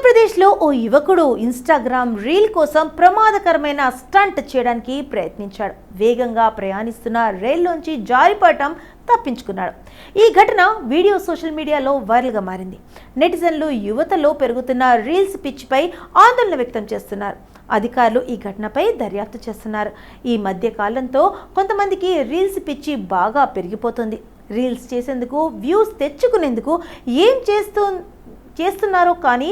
ఉత్తరప్రదేశ్లో ఓ యువకుడు Instagram reel కోసం ప్రమాదకరమైన స్టంట్ చేయడానికి ప్రయత్నించాడు. వేగంగా ప్రయాణిస్తున్న రైల్లోంచి జారిపడటం తప్పించుకున్నాడు. ఈ ఘటన వీడియో సోషల్ మీడియాలో వైరల్గా మారింది. నెటిజన్లు యువతలో పెరుగుతున్న రీల్స్ పిచ్చిపై ఆందోళన వ్యక్తం చేస్తున్నారు. అధికారులు ఈ ఘటనపై దర్యాప్తు చేస్తున్నారు. ఈ మధ్య కాలంతో కొంతమందికి రీల్స్ పిచ్చి బాగా పెరిగిపోతుంది. రీల్స్ చేసేందుకు, వ్యూస్ తెచ్చుకునేందుకు ఏం చేస్తున్నారో కానీ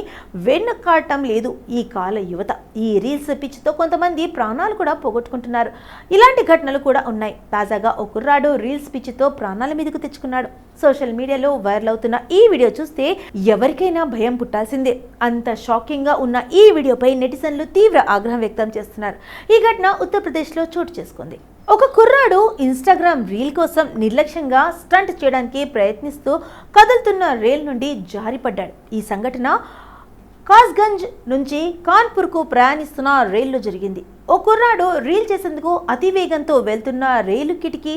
వెనకాడటం లేదు ఈ కాల యువత. ఈ రీల్స్ పిచ్చితో కొంతమంది ప్రాణాలు కూడా పోగొట్టుకుంటున్నారు. ఇలాంటి ఘటనలు కూడా ఉన్నాయి. తాజాగా ఓ కుర్రాడు రీల్స్ పిచ్చితో ప్రాణాల మీదకు తెచ్చుకున్నాడు. సోషల్ మీడియాలో వైరల్ అవుతున్న ఈ వీడియో చూస్తే ఎవరికైనా భయం పుట్టాల్సిందే. అంత షాకింగ్ గా ఉన్న ఈ వీడియోపై నెటిజన్లు తీవ్ర ఆగ్రహం వ్యక్తం చేస్తున్నారు. ఈ ఘటన ఉత్తరప్రదేశ్లో చోటు చేసుకుంది. ఒక కుర్రాడు ఇన్స్టాగ్రామ్ రీల్ కోసం నిర్లక్ష్యంగా స్టంట్ చేయడానికి ప్రయత్నిస్తూ కదులుతున్న రైల్ నుండి జారిపడ్డాడు. ఈ సంఘటన కాస్గంజ్ నుంచి కాన్పూర్కు ప్రయాణిస్తున్న రైల్లో జరిగింది. ఓ కుర్రాడు రీల్ చేసేందుకు అతివేగంతో వెళ్తున్న రైలు కిటికీ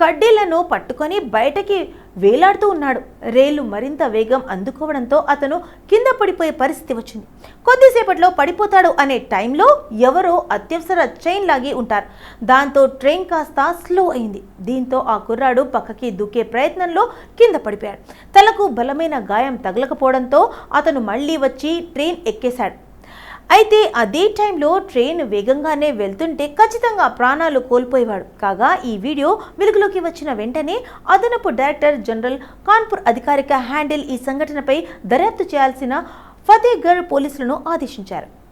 కడ్డీలను పట్టుకొని బయటకి వేలాడుతూ ఉన్నాడు. రైలు మరింత వేగం అందుకోవడంతో అతను కింద పడిపోయే పరిస్థితి వచ్చింది. కొద్దిసేపట్లో పడిపోతాడు అనే టైంలో ఎవరో అత్యవసర చైన్ లాగి ఉంటారు. దాంతో ట్రైన్ కాస్త స్లో అయింది. దీంతో ఆ కుర్రాడు పక్కకి దూకే ప్రయత్నంలో కింద పడిపోయాడు. తలకు బలమైన గాయం తగలకపోవడంతో అతను మళ్ళీ వచ్చి ట్రైన్ ఎక్కేశాడు. అయితే అదే టైంలో ట్రైన్ వేగంగానే వెళ్తుంటే ఖచ్చితంగా ప్రాణాలు కోల్పోయేవాడు. కాగా ఈ వీడియో వెలుగులోకి వచ్చిన వెంటనే అదనపు డైరెక్టర్ జనరల్ కాన్పూర్ అధికారిక హ్యాండిల్ ఈ సంఘటనపై దర్యాప్తు చేయాల్సిన ఫతేగఢ్ పోలీసులను ఆదేశించారు.